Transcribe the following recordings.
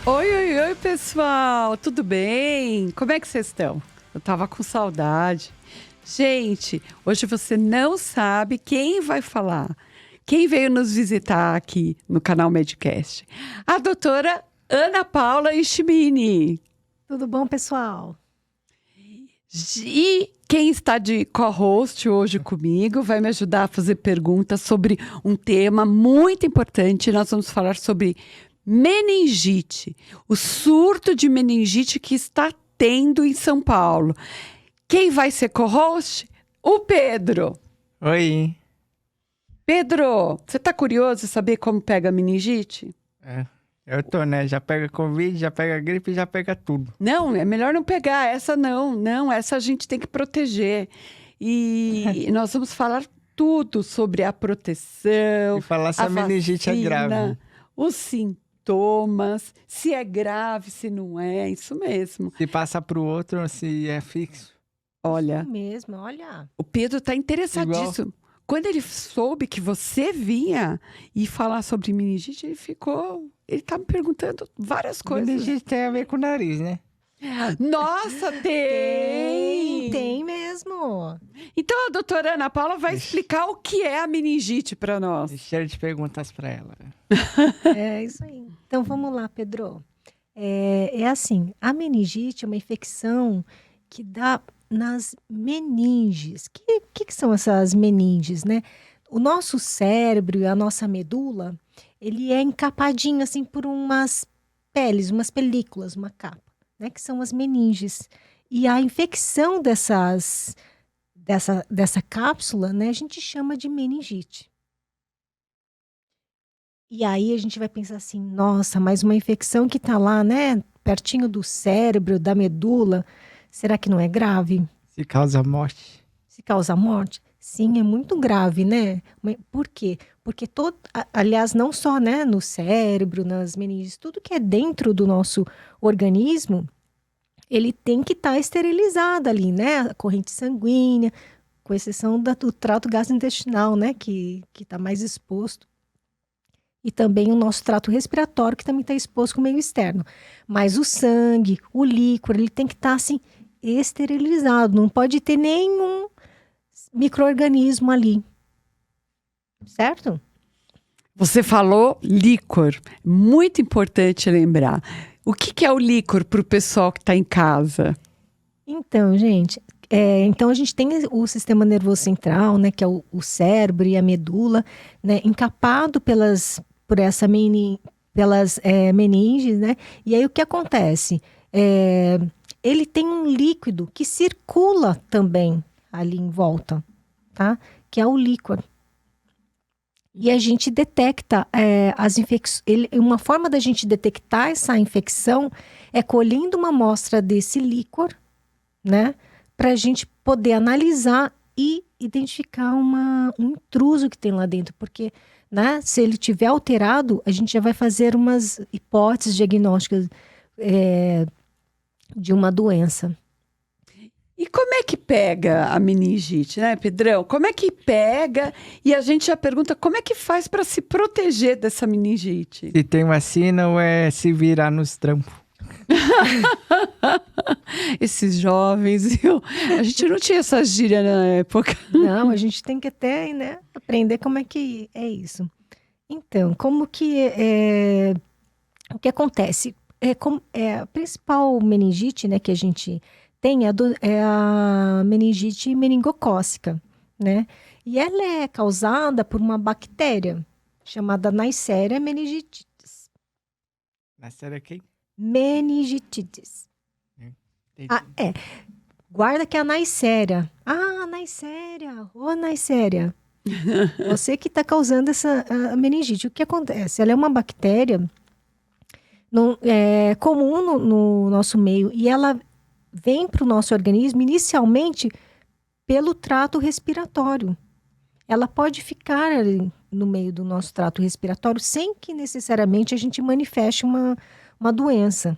Oi, oi, oi, pessoal! Tudo bem? Como é que vocês estão? Eu tava com saudade. Gente, hoje você não sabe quem vai falar. Quem veio nos visitar aqui no canal Medcast? A doutora Ana Paula Ishimini. Tudo bom, pessoal? E quem está de co-host hoje comigo vai me ajudar a fazer perguntas sobre um tema muito importante. Nós vamos falar sobre meningite, o surto de meningite que está tendo em São Paulo. Quem vai ser co-host? O Pedro. Oi. Pedro, você está curioso em saber como pega a meningite? Eu tô, né? Já pega Covid, já pega gripe, já pega tudo. Não, é melhor não pegar. Essa não, essa a gente tem que proteger. E nós vamos falar tudo sobre a proteção, E falar se a meningite é grave. os sintomas, se é grave, se não é, isso mesmo. Se passa pro outro, se é fixo. Olha, Isso mesmo, olha. o Pedro está interessadíssimo. Quando ele soube que você vinha e falar sobre meningite, ele tá me perguntando várias coisas. Meningite tem a ver com o nariz, né? Nossa, tem! Tem mesmo. Então a doutora Ana Paula vai explicar o que é a meningite para nós. Cheio de perguntas pra ela. É isso aí. Então vamos lá, Pedro. É assim, a meningite é uma infecção que dá nas meninges. Que são essas meninges, né? O nosso cérebro e a nossa medula, ele é encapadinho assim por umas peles, umas películas, uma capa, né? Que são as meninges. E a infecção dessa cápsula, né? A gente chama de meningite. E aí a gente vai pensar assim, nossa, mas uma infecção que está lá, né? Pertinho do cérebro, da medula, será que não é grave? Se causa morte. Se causa morte? Sim, é muito grave, né? Por quê? Porque aliás, não só, né, no cérebro, nas meninges, tudo que é dentro do nosso organismo, ele tem que estar esterilizado ali, né? A corrente sanguínea, com exceção do trato gastrointestinal, né? Que está mais exposto. E também o nosso trato respiratório, que também está exposto com o meio externo. Mas o sangue, o líquor, ele tem que estar, assim, esterilizado. Não pode ter nenhum micro-organismo ali. Certo? Você falou líquor. Muito importante lembrar. O que é o líquor para o pessoal que está em casa? Então, gente, então a gente tem o sistema nervoso central, né, que é o cérebro e a medula, né, encapado pelas meninges, né? E aí o que acontece? Ele tem um líquido que circula também ali em volta, tá? Que é o líquor. E a gente detecta as infecções. Uma forma da gente detectar essa infecção é colhendo uma amostra desse líquor, né? Para a gente poder analisar e identificar um intruso que tem lá dentro. Porque, né, se ele tiver alterado, a gente já vai fazer umas hipóteses diagnósticas de uma doença. E como é que pega a meningite, né, Pedrão? Como é que pega? E a gente já pergunta como é que faz para se proteger dessa meningite? Se tem vacina ou é se virar nos trampos. Esses jovens, a gente não tinha essa gíria na época. Não, a gente tem que até, né, aprender como é que é isso. Então, como que o que acontece? A principal meningite, né, que a gente tem é a meningite meningocócica, né? E ela é causada por uma bactéria chamada Neisseria meningitis. Neisseria quem? Meningitidis. Entendi. Guarda que é a Neisseria. Ah, Neisseria. Ô, Neisseria. Você que está causando essa meningite. O que acontece? Ela é uma bactéria comum no nosso meio e ela vem para o nosso organismo inicialmente pelo trato respiratório. Ela pode ficar ali no meio do nosso trato respiratório sem que necessariamente a gente manifeste uma doença.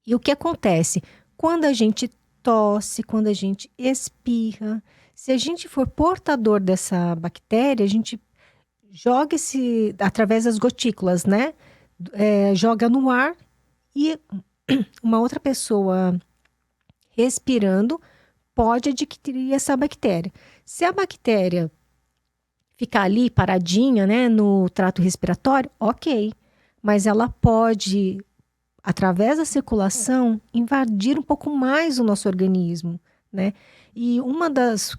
E o que acontece? Quando a gente tosse, quando a gente espirra, se a gente for portador dessa bactéria, a gente joga através das gotículas, né? Joga no ar E uma outra pessoa respirando pode adquirir essa bactéria. Se a bactéria ficar ali paradinha, né, no trato respiratório, ok. Mas ela pode, através da circulação, invadir um pouco mais o nosso organismo, né? E uma das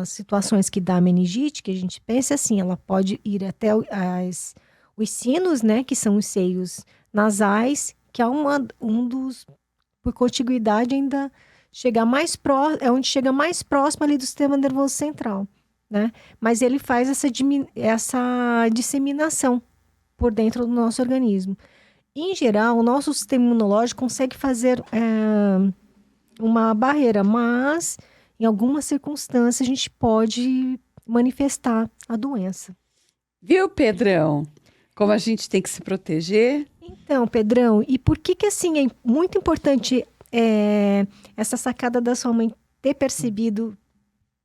situações que dá meningite, que a gente pensa assim, ela pode ir até os sinos, né, que são os seios nasais, que é um dos, por contiguidade, ainda chegar mais próximo, é onde chega mais próximo ali do sistema nervoso central, né? Mas ele faz essa disseminação por dentro do nosso organismo. Em geral, o nosso sistema imunológico consegue fazer uma barreira, mas em algumas circunstâncias a gente pode manifestar a doença. Viu, Pedrão? Como a gente tem que se proteger? Então, Pedrão, e por que assim é muito importante essa sacada da sua mãe ter percebido?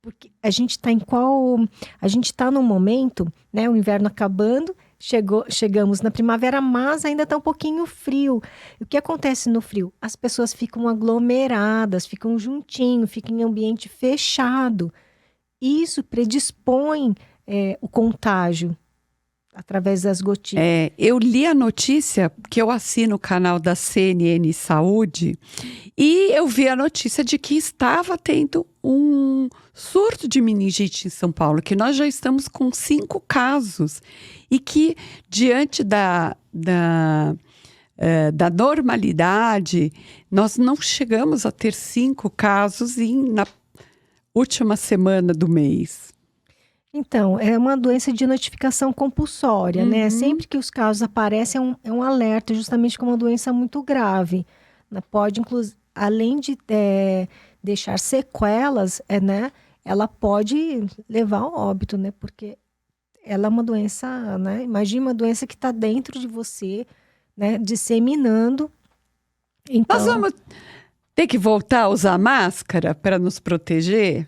Porque a gente está a gente está num momento, né? O inverno acabando, chegamos na primavera, mas ainda está um pouquinho frio. E o que acontece no frio? As pessoas ficam aglomeradas, ficam juntinho, ficam em ambiente fechado. Isso predispõe o contágio através das gotículas. Eu li a notícia, que eu assino o canal da CNN Saúde, e eu vi a notícia de que estava tendo um surto de meningite em São Paulo, que nós já estamos com 5 casos, e que diante da normalidade, nós não chegamos a ter 5 casos na última semana do mês. Então, é uma doença de notificação compulsória, né? Sempre que os casos aparecem, é um alerta, justamente como uma doença muito grave. Pode, inclusive, além de deixar sequelas, né? Ela pode levar ao óbito, né? Porque ela é uma doença, né? Imagina uma doença que está dentro de você, né? Disseminando. Então, Nós vamos ter que voltar a usar máscara para nos proteger?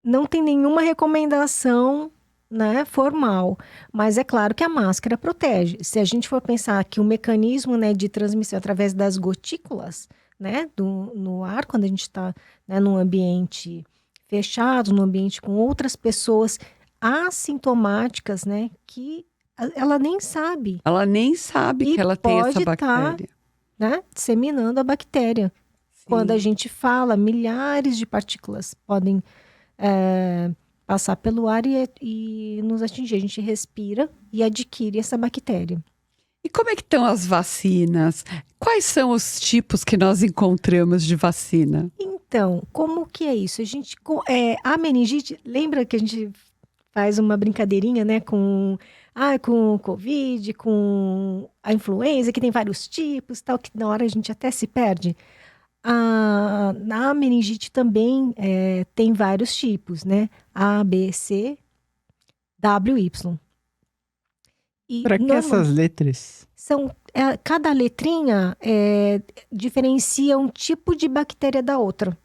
não tem nenhuma recomendação, né, formal, mas é claro que a máscara protege. Se a gente for pensar que o mecanismo, né, de transmissão através das gotículas, né, no ar, quando a gente está, né, num ambiente fechado, num ambiente com outras pessoas assintomáticas, né, que ela nem sabe. Ela nem sabe E que ela tem essa pode bactéria. Né, disseminando a bactéria. Sim. Quando a gente fala, milhares de partículas podem passar pelo ar e nos atingir. A gente respira e adquire essa bactéria. E como é que estão as vacinas? Quais são os tipos que nós encontramos de vacina? Então, como que é isso? A meningite, lembra que a gente faz uma brincadeirinha, né, com o Covid, com a influenza, que tem vários tipos, tal, que na hora a gente até se perde. Na meningite também tem vários tipos, né? A, B, C, W, Y. Para que essas letras? Cada letrinha diferencia um tipo de bactéria da outra.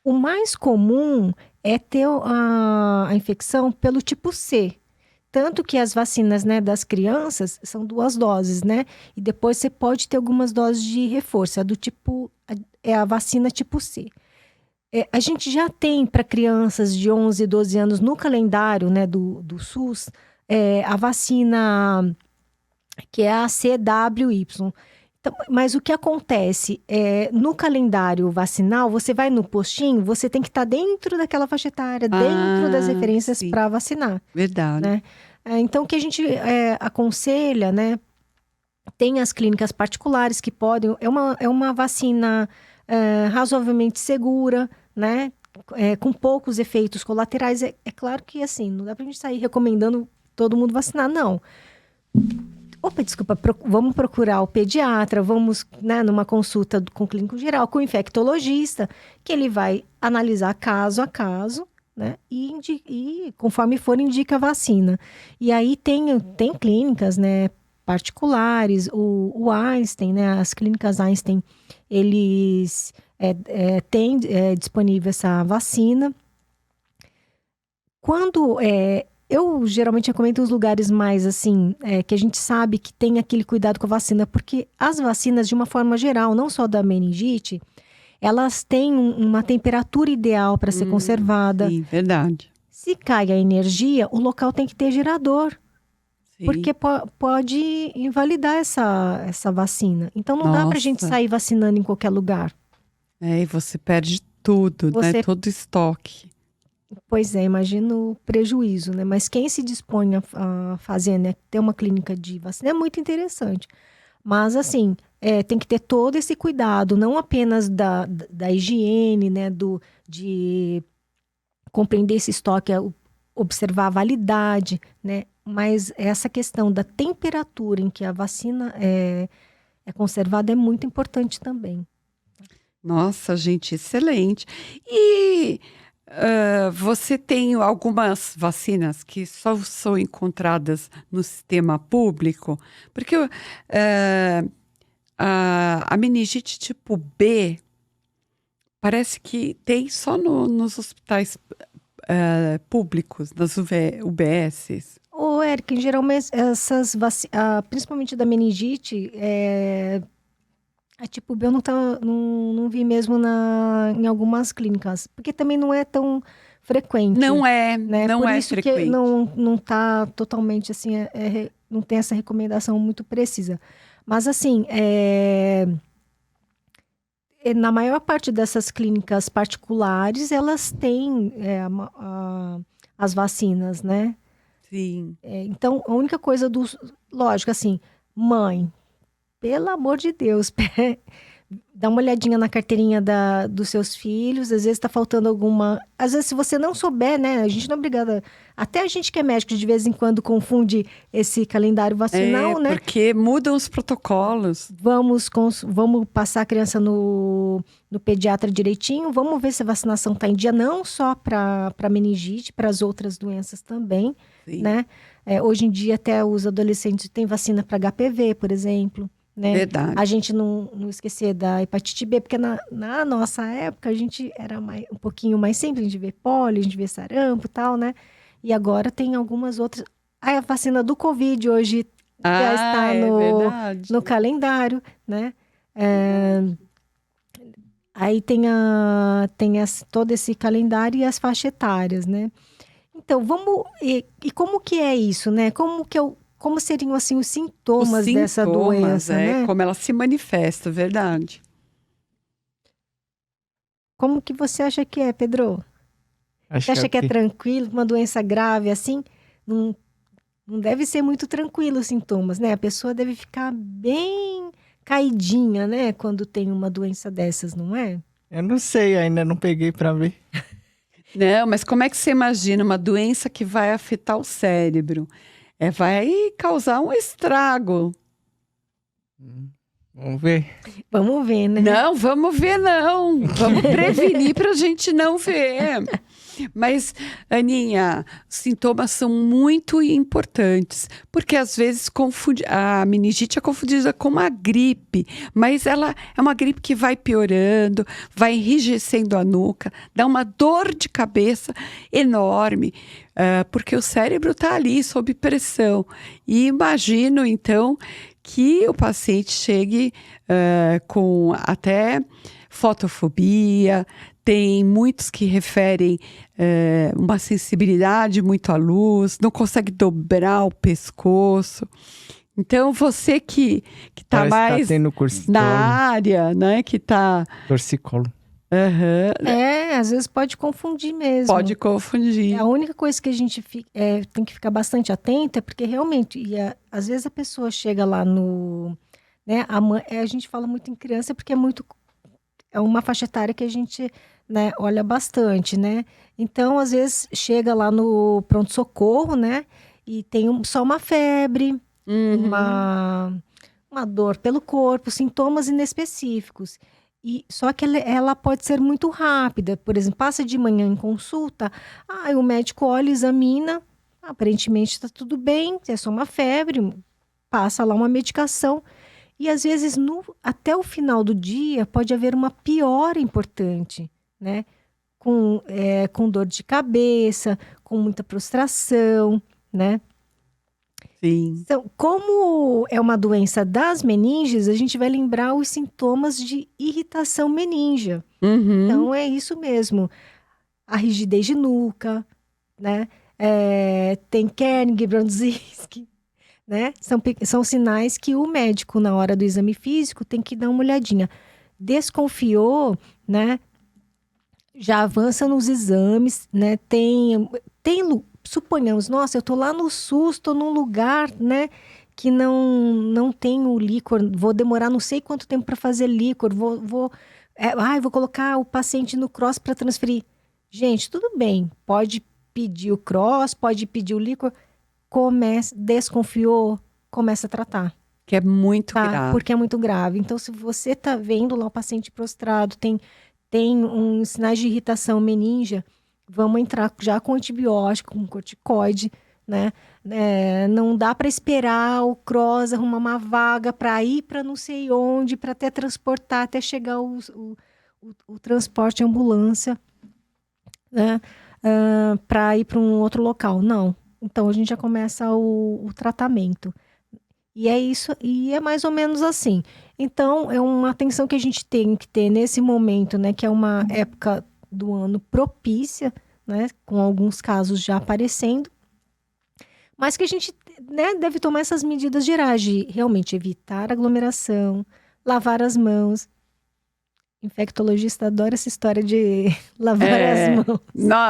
O mais comum é ter a infecção pelo tipo C. Tanto que as vacinas, né, das crianças são 2 doses, né? E depois você pode ter algumas doses de reforço. A vacina tipo C. A gente já tem para crianças de 11, 12 anos no calendário, né, do SUS, a vacina que é a CWY. Então, mas o que acontece no calendário vacinal, você vai no postinho, você tem que estar dentro daquela faixa etária, dentro das referências para vacinar. Verdade. Né? Então, o que a gente aconselha, né? Tem as clínicas particulares que podem... É uma vacina razoavelmente segura, né? Com poucos efeitos colaterais. É claro que, assim, não dá pra gente sair recomendando todo mundo vacinar, não. Opa, desculpa, vamos procurar o pediatra, vamos, né, numa consulta com o clínico geral, com o infectologista, que ele vai analisar caso a caso, né, e conforme for, indica a vacina. E aí tem clínicas, né, particulares, o Einstein, né, as clínicas Einstein, eles têm disponível essa vacina. Quando Eu geralmente recomendo os lugares mais assim, que a gente sabe que tem aquele cuidado com a vacina, porque as vacinas, de uma forma geral, não só da meningite, elas têm uma temperatura ideal para ser conservada. Sim, verdade. Se cai a energia, o local tem que ter gerador, Sim. porque pode invalidar essa vacina. Então não dá para a gente Nossa. sair vacinando em qualquer lugar. E você perde tudo, né? Você- Todo o estoque. Pois é, imagino o prejuízo, né? Mas quem se dispõe a fazer, né, ter uma clínica de vacina é muito interessante. Mas, assim, tem que ter todo esse cuidado, não apenas da higiene, né, de compreender esse estoque, observar a validade, né? Mas essa questão da temperatura em que a vacina é conservada é muito importante também. Nossa, gente, excelente. E você tem algumas vacinas que só são encontradas no sistema público? Porque a meningite tipo B parece que tem só nos hospitais públicos, nas UBSs. Ô, Eric, geralmente essas vacinas, principalmente da meningite, a tipo B eu não vi mesmo em algumas clínicas, porque também não é tão frequente. Não é, Né? não Por é isso frequente. que não tá totalmente assim, não tem essa recomendação muito precisa. Mas assim, na maior parte dessas clínicas particulares, elas têm as vacinas, né? Sim. Então, a única coisa lógico, assim, mãe, pelo amor de Deus, dá uma olhadinha na carteirinha dos seus filhos, às vezes está faltando alguma. Às vezes, se você não souber, né? A gente não é obrigada. Até a gente que é médico, de vez em quando, confunde esse calendário vacinal, né? Porque mudam os protocolos. Vamos passar a criança no pediatra direitinho, vamos ver se a vacinação está em dia, não só para meningite, para as outras doenças também, Sim. né? Hoje em dia, até os adolescentes têm vacina para HPV, por exemplo. Né? Verdade. A gente não esquecer da hepatite B, porque na nossa época a gente era um pouquinho mais simples, a gente vê pólio, a gente vê sarampo e tal, né? E agora tem algumas outras. A vacina do Covid hoje já está verdade. no calendário, né? Aí tem todo esse calendário e as faixas etárias, né? Então, e como que é isso, né? Como seriam, assim, os sintomas dessa doença, né? Como ela se manifesta, verdade. Como que você acha que é, Pedro? Você acha que é tranquilo, uma doença grave assim? Não deve ser muito tranquilo os sintomas, né? A pessoa deve ficar bem caidinha, né? Quando tem uma doença dessas, não é? Eu não sei, ainda não peguei pra ver. Não, mas como é que você imagina uma doença que vai afetar o cérebro? Vai causar um estrago. Vamos ver. Vamos ver, né? Não, vamos ver não. Vamos prevenir para a gente não ver. Mas, Aninha, os sintomas são muito importantes, porque às vezes a meningite é confundida com uma gripe, mas ela é uma gripe que vai piorando, vai enrijecendo a nuca, dá uma dor de cabeça enorme, porque o cérebro está ali sob pressão. E imagino, então, que o paciente chegue com até fotofobia. Tem muitos que referem uma sensibilidade muito à luz, não consegue dobrar o pescoço. Então, você que está mais na área, né, que está... Torcicolo. Às vezes pode confundir mesmo. Pode confundir. A única coisa que a gente tem que ficar bastante atenta é porque realmente, às vezes a pessoa chega lá no... Né, a gente fala muito em criança porque é uma faixa etária que a gente, né, olha bastante, né? Então, às vezes, chega lá no pronto-socorro, né? E tem só uma febre, uma dor pelo corpo, sintomas inespecíficos. Só que ela pode ser muito rápida. Por exemplo, passa de manhã em consulta, o médico olha, examina, aparentemente está tudo bem, é só uma febre, passa lá uma medicação. E às vezes, até o final do dia, pode haver uma piora importante, né? com dor de cabeça, com muita prostração, né? Sim. Então, como é uma doença das meninges, a gente vai lembrar os sintomas de irritação meníngea. Uhum. Então, é isso mesmo. A rigidez de nuca, né? Tem Kernig, Brandzinski, né? São sinais que o médico, na hora do exame físico, tem que dar uma olhadinha. Desconfiou, né? Já avança nos exames, né? Suponhamos, nossa, eu tô lá no SUS, tô num lugar, né? Que não tem o líquor, vou demorar não sei quanto tempo para fazer líquor, vou colocar o paciente no cross para transferir. Gente, tudo bem, pode pedir o cross, pode pedir o líquor, desconfiou, começa a tratar. Que é muito grave. Porque é muito grave. Então, se você tá vendo lá o paciente prostrado, tem uns sinais de irritação meníngea, vamos entrar já com antibiótico, com corticoide, né? Não dá para esperar o cross arrumar uma vaga para ir para não sei onde, para até transportar, até chegar o transporte ambulância, né? Para ir para um outro local. Não. Então, a gente já começa o tratamento. E é isso, e é mais ou menos assim. Então, é uma atenção que a gente tem que ter nesse momento, né? Que é uma época do ano propícia, né? Com alguns casos já aparecendo. Mas que a gente, né, deve tomar essas medidas gerais de realmente evitar aglomeração, lavar as mãos. Infectologista adora essa história de lavar as mãos.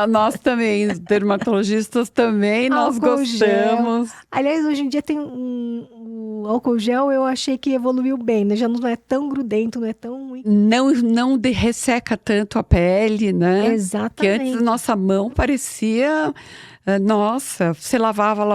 Nós também, os dermatologistas também, nós Álcool gel. gostamos. Aliás, hoje em dia tem o álcool gel, eu achei que evoluiu bem, né? Já não é tão grudento, não é tão... Não resseca tanto a pele, né? Exatamente. Que antes nossa mão parecia... Nossa, você lavava,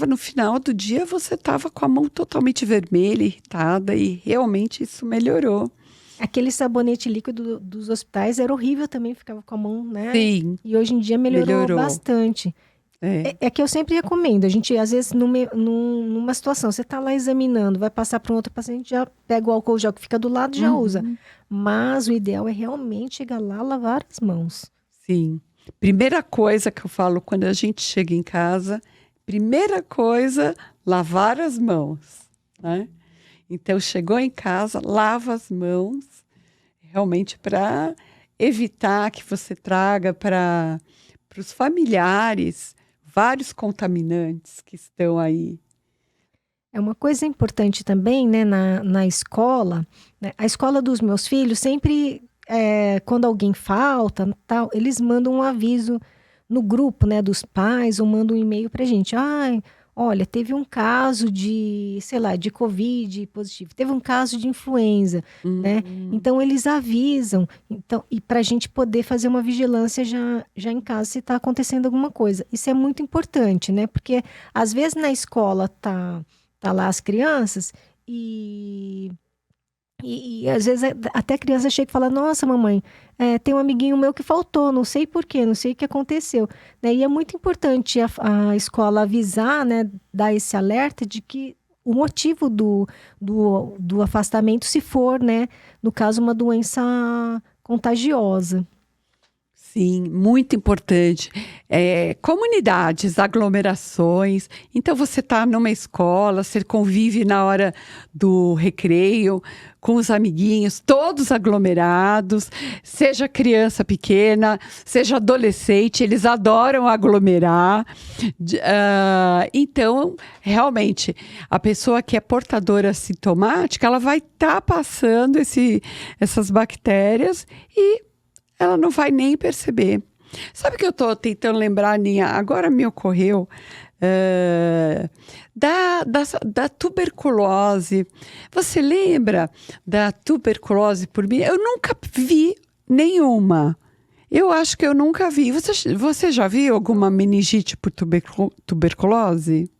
no final do dia você estava com a mão totalmente vermelha, irritada, e realmente isso melhorou. Aquele sabonete líquido dos hospitais era horrível também, ficava com a mão, né? Sim. E hoje em dia melhorou bastante. É que eu sempre recomendo, a gente às vezes numa situação, você está lá examinando, vai passar para um outro paciente, já pega o álcool gel que fica do lado e já usa. Mas o ideal é realmente chegar lá, lavar as mãos. Sim. Primeira coisa que eu falo quando a gente chega em casa, primeira coisa, lavar as mãos, né? Então, chegou em casa, lava as mãos, realmente para evitar que você traga para os familiares vários contaminantes que estão aí. É uma coisa importante também, né, na escola, né? A escola dos meus filhos sempre, quando alguém falta, tal, eles mandam um aviso no grupo, né, dos pais, ou mandam um e-mail pra gente. Olha, teve um caso de, sei lá, de Covid positivo, teve um caso de influenza, né? Então, eles avisam, então, e para a gente poder fazer uma vigilância já em casa se está acontecendo alguma coisa. Isso é muito importante, né? Porque, às vezes, na escola tá lá as crianças e às vezes até a criança chega e fala, nossa, mamãe, tem um amiguinho meu que faltou, não sei por quê, não sei o que aconteceu. Né? E é muito importante a escola avisar, né, dar esse alerta de que o motivo do afastamento, se for, né, no caso, uma doença contagiosa. Sim, muito importante. Comunidades, aglomerações. Então, você está numa escola, você convive na hora do recreio com os amiguinhos, todos aglomerados, seja criança pequena, seja adolescente, eles adoram aglomerar. Então, realmente, a pessoa que é portadora sintomática, ela vai estar passando essas bactérias e ela não vai nem perceber. Sabe o que eu estou tentando lembrar, Aninha? Agora me ocorreu da tuberculose. Você lembra da tuberculose por mim? Eu nunca vi nenhuma. Eu acho que eu nunca vi. Você já viu alguma meningite por tuberculose?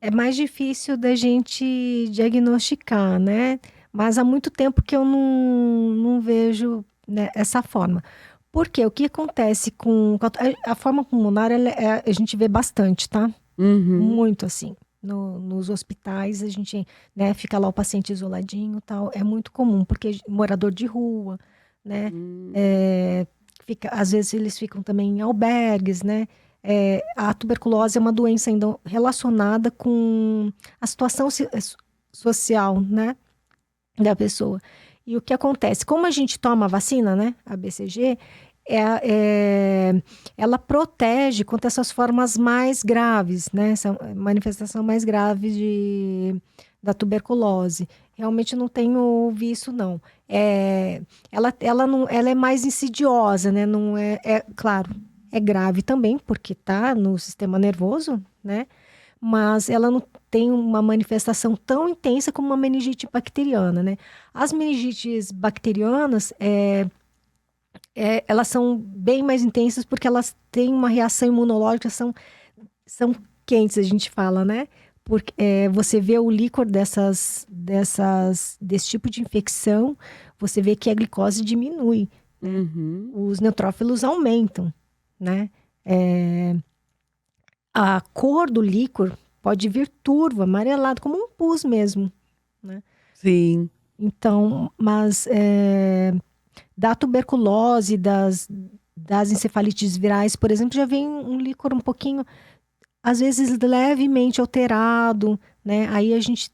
É mais difícil da gente diagnosticar, né? Mas há muito tempo que eu não vejo, né, essa forma. Porque o que acontece com a forma pulmonar, a gente vê bastante, tá? Muito assim. Nos hospitais, a gente, né, fica lá o paciente isoladinho e tal. É muito comum, porque morador de rua, né? às vezes eles ficam também em albergues, né? A tuberculose é uma doença ainda relacionada com a situação social, né, da pessoa. E o que acontece? Como a gente toma a vacina, né, a BCG, ela protege contra essas formas mais graves, né, essa manifestação mais grave da tuberculose. Realmente não tenho visto, não. Ela é mais insidiosa, né, não claro, é grave também, porque está no sistema nervoso, né, mas ela não tem uma manifestação tão intensa como uma meningite bacteriana, né. As meningites bacterianas, elas são bem mais intensas porque elas têm uma reação imunológica, são quentes, a gente fala, né? Porque você vê o líquor desse tipo de infecção, você vê que a glicose diminui, os neutrófilos aumentam, né? A cor do líquor pode vir turvo, amarelado, como um pus mesmo, né? Sim. Então, mas da tuberculose, das encefalites virais, por exemplo, já vem um líquor um pouquinho, às vezes levemente alterado, né? Aí a gente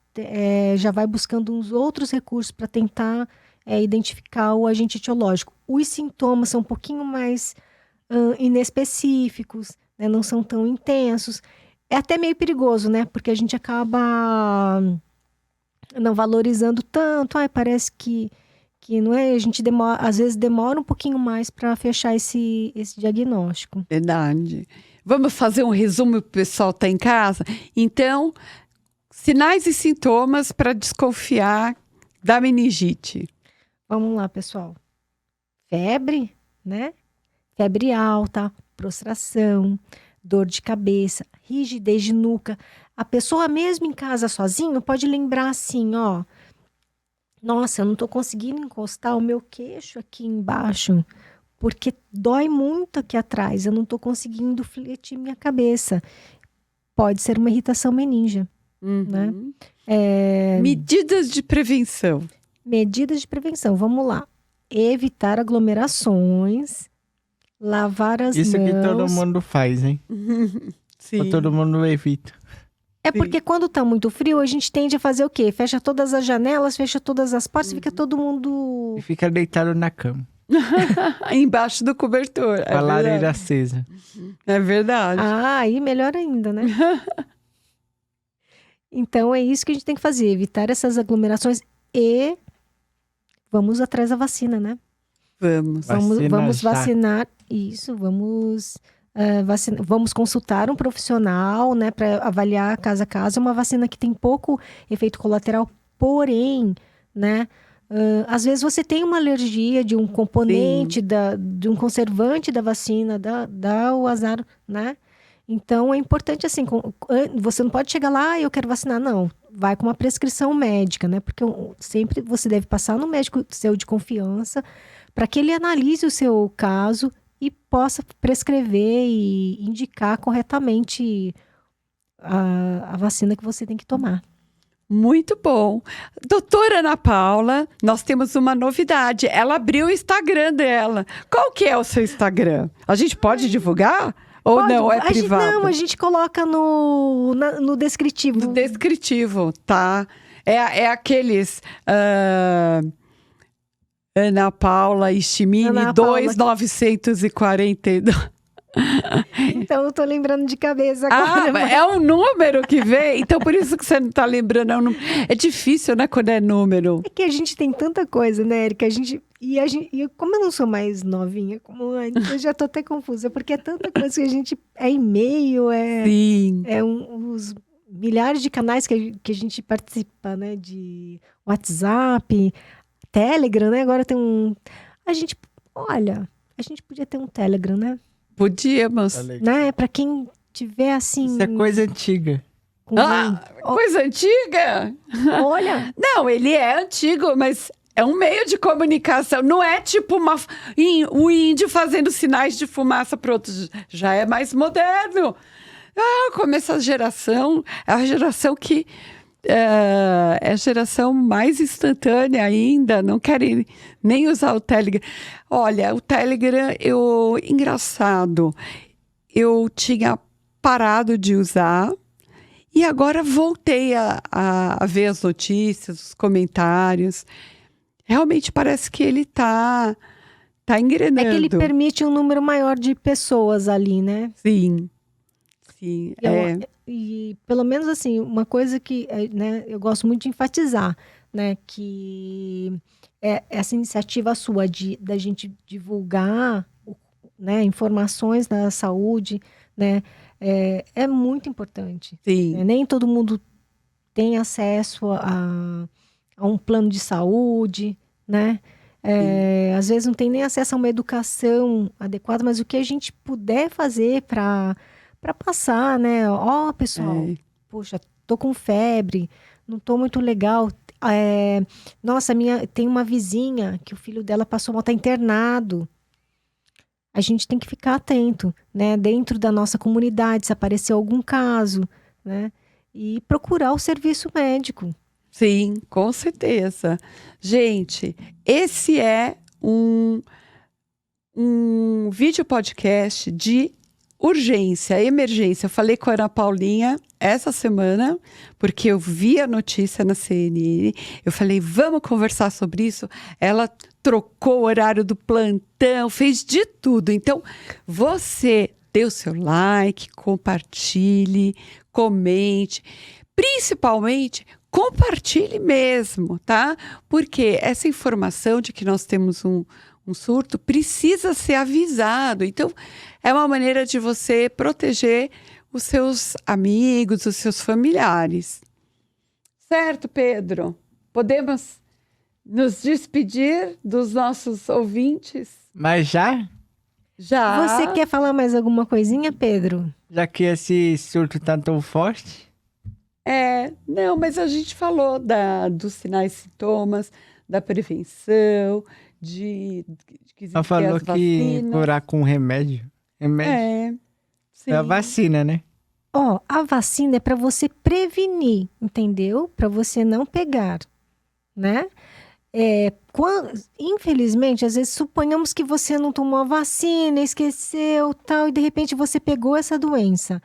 já vai buscando uns outros recursos para tentar identificar o agente etiológico. Os sintomas são um pouquinho mais inespecíficos, né? Não são tão intensos. É até meio perigoso, né? Porque a gente acaba não valorizando tanto. Parece que não é. A gente às vezes demora um pouquinho mais para fechar esse diagnóstico. Verdade. Vamos fazer um resumo para o pessoal estar em casa? Então, sinais e sintomas para desconfiar da meningite. Vamos lá, pessoal. Febre, né? Febre alta, prostração, dor de cabeça, rigidez de nuca. A pessoa mesmo em casa sozinho pode lembrar assim, ó. Nossa, eu não tô conseguindo encostar o meu queixo aqui embaixo, porque dói muito aqui atrás. Eu não tô conseguindo fletir minha cabeça. Pode ser uma irritação meníngea, né? Medidas de prevenção. Medidas de prevenção, vamos lá. Evitar aglomerações, lavar as mãos. Isso que todo mundo faz, hein? Sim. Todo mundo evita. Porque quando tá muito frio, a gente tende a fazer o quê? Fecha todas as janelas, fecha todas as portas, fica todo mundo... E fica deitado na cama. Embaixo do cobertor. Com a lareira acesa. É verdade. Aí melhor ainda, né? Então é isso que a gente tem que fazer, evitar essas aglomerações e vamos atrás da vacina, né? Vamos vacinar. Isso, vamos vacinar. Vamos consultar um profissional, né, para avaliar caso a caso. É uma vacina que tem pouco efeito colateral, porém, né, às vezes você tem uma alergia de um componente, de um conservante da vacina, dá o azar, né? Então, é importante, assim, você não pode chegar lá, eu quero vacinar, não. Vai com uma prescrição médica, né? Porque sempre você deve passar no médico seu de confiança para que ele analise o seu caso e possa prescrever e indicar corretamente a vacina que você tem que tomar. Muito bom. Doutora Ana Paula, nós temos uma novidade. Ela abriu o Instagram dela. Qual que é o seu Instagram? A gente pode divulgar? Ou Pode, não, é privado? A gente coloca no descritivo. No descritivo, tá? É aqueles... Ana Paula Istimini, 2942. Então, eu tô lembrando de cabeça agora. Mas é um número que vem? Então, por isso que você não tá lembrando. É difícil, né, quando é número. É que a gente tem tanta coisa, né, Érica? E como eu não sou mais novinha como antes, eu já tô até confusa, porque é tanta coisa que a gente... É e-mail, Sim. os milhares de canais que a gente participa, né, de WhatsApp, Telegram, né? Agora tem a gente podia ter um Telegram, né? Podíamos. Né? Para quem tiver assim... Isso é coisa antiga. Coisa antiga? Olha! Não, ele é antigo, mas é um meio de comunicação. Não é tipo o índio fazendo sinais de fumaça para outros. Já é mais moderno. Como essa geração, é a geração que é a geração mais instantânea ainda, não querem nem usar o Telegram. Olha, o Telegram, engraçado, eu tinha parado de usar e agora voltei a ver as notícias, os comentários. Realmente parece que ele tá engrenando. É que ele permite um número maior de pessoas ali, né? Sim. E pelo menos assim, uma coisa que, né, eu gosto muito de enfatizar, né, que essa iniciativa sua da gente divulgar, né, informações da saúde, né, é muito importante. Sim. Né? Nem todo mundo tem acesso a um plano de saúde, né? Às vezes não tem nem acesso a uma educação adequada, mas o que a gente puder fazer para passar, né? Ó, pessoal, poxa, tô com febre, não tô muito legal. Nossa, tem uma vizinha que o filho dela passou mal, tá internado. A gente tem que ficar atento, né? Dentro da nossa comunidade, se aparecer algum caso, né? E procurar o serviço médico. Sim, com certeza. Gente, esse é um vídeo podcast de urgência, emergência. Eu falei com a Ana Paulinha essa semana, porque eu vi a notícia na CNN. Eu falei, vamos conversar sobre isso. Ela trocou o horário do plantão, fez de tudo. Então, você dê o seu like, compartilhe, comente. Principalmente, compartilhe mesmo, tá? Porque essa informação de que nós temos um surto precisa ser avisado. Então, é uma maneira de você proteger os seus amigos, os seus familiares. Certo, Pedro? Podemos nos despedir dos nossos ouvintes? Mas já? Já. Você quer falar mais alguma coisinha, Pedro? Já que esse surto tá tão forte? Não, mas a gente falou dos sinais e sintomas, da prevenção, de que Ela falou as que vacinas. curar com remédio. Remédio Sim. é a vacina, né? Ó, a vacina é para você prevenir, entendeu? Para você não pegar, né? Infelizmente, às vezes suponhamos que você não tomou a vacina, esqueceu, tal, e de repente você pegou essa doença.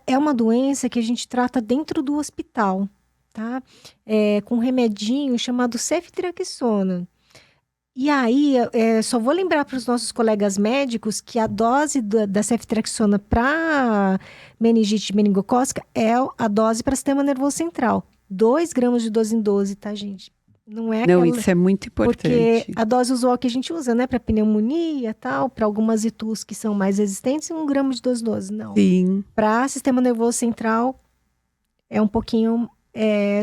É uma doença que a gente trata dentro do hospital, tá? Com um remedinho chamado ceftriaxona. E aí, só vou lembrar para os nossos colegas médicos que a dose da ceftriaxona para meningite meningocócica é a dose para sistema nervoso central. 2 gramas de 12 em 12, tá, gente? Não, Isso é muito importante. Porque a dose usual que a gente usa, né, para pneumonia e tal, para algumas ITUs que são mais resistentes, 1 grama de 12 em 12. Não. Sim. Para sistema nervoso central, é um pouquinho,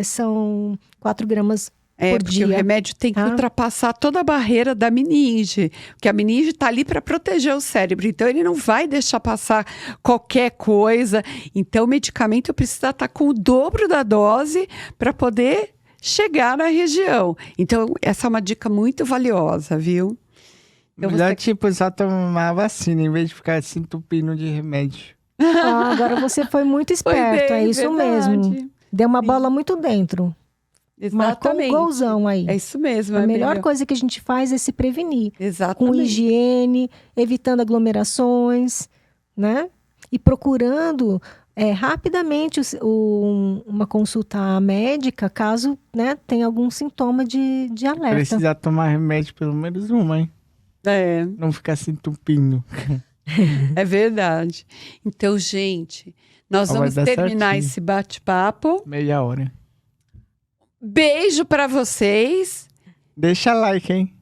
são 4 gramas por Porque dia. o remédio tem que ultrapassar toda a barreira da meninge. Porque a meninge está ali para proteger o cérebro. Então, ele não vai deixar passar qualquer coisa. Então, o medicamento precisa estar com o dobro da dose para poder chegar na região. Então, essa é uma dica muito valiosa, viu? Então, Melhor, só tomar a vacina, em vez de ficar se entupindo de remédio. Agora você foi muito esperto, é isso mesmo. Deu uma bola muito dentro. Marcou um golzão aí. É isso mesmo. A melhor coisa que a gente faz é se prevenir. Exatamente. Com higiene, evitando aglomerações, né? E procurando rapidamente uma consulta médica, caso, né, tenha algum sintoma de alerta. Precisa tomar remédio pelo menos uma, hein? Não ficar se entupindo. É verdade. Então, gente, nós vamos terminar esse bate-papo. Meia hora. Beijo pra vocês. Deixa like, hein?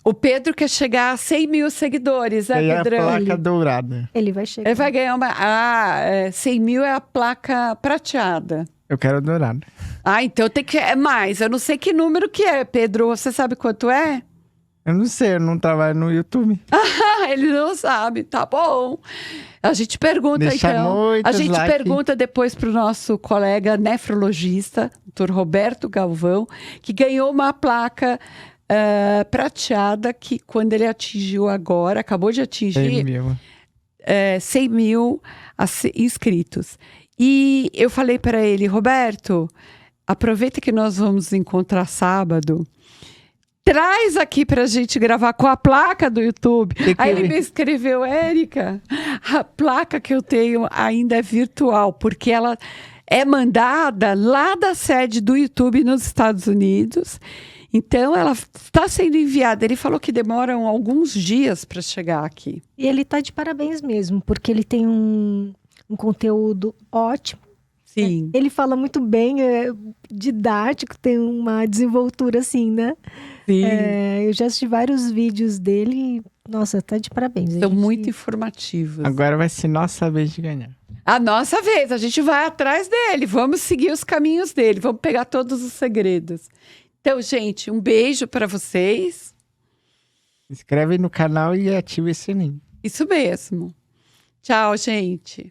O Pedro quer chegar a 100 mil seguidores, né, Pedro? É a placa dourada. Ele vai chegar. Ele vai ganhar 100 mil é a placa prateada. Eu quero dourada. Então tem que... É mais. Eu não sei que número que é, Pedro. Você sabe quanto é? Eu não sei, eu não trabalho no YouTube. Ele não sabe. Tá bom. A gente pergunta, A gente pergunta depois pro nosso colega nefrologista, Dr. Roberto Galvão, que ganhou uma placa prateada que quando ele atingiu agora, acabou de atingir 100 mil inscritos. E eu falei para ele, Roberto, aproveita que nós vamos nos encontrar sábado. Traz aqui pra gente gravar com a placa do YouTube. Aí ele me escreveu, Érica, a placa que eu tenho ainda é virtual, porque ela é mandada lá da sede do YouTube nos Estados Unidos. Então, ela está sendo enviada. Ele falou que demoram alguns dias para chegar aqui. E ele tá de parabéns mesmo, porque ele tem um conteúdo ótimo. Sim. Ele fala muito bem, é didático, tem uma desenvoltura assim, né? Sim. Eu já assisti vários vídeos dele. Nossa, tá de parabéns. São muito informativos. Agora vai ser nossa vez de ganhar. A nossa vez, a gente vai atrás dele. Vamos seguir os caminhos dele. Vamos pegar todos os segredos. Então, gente, um beijo para vocês. Se inscreve no canal e ativa esse sininho. Isso mesmo. Tchau, gente.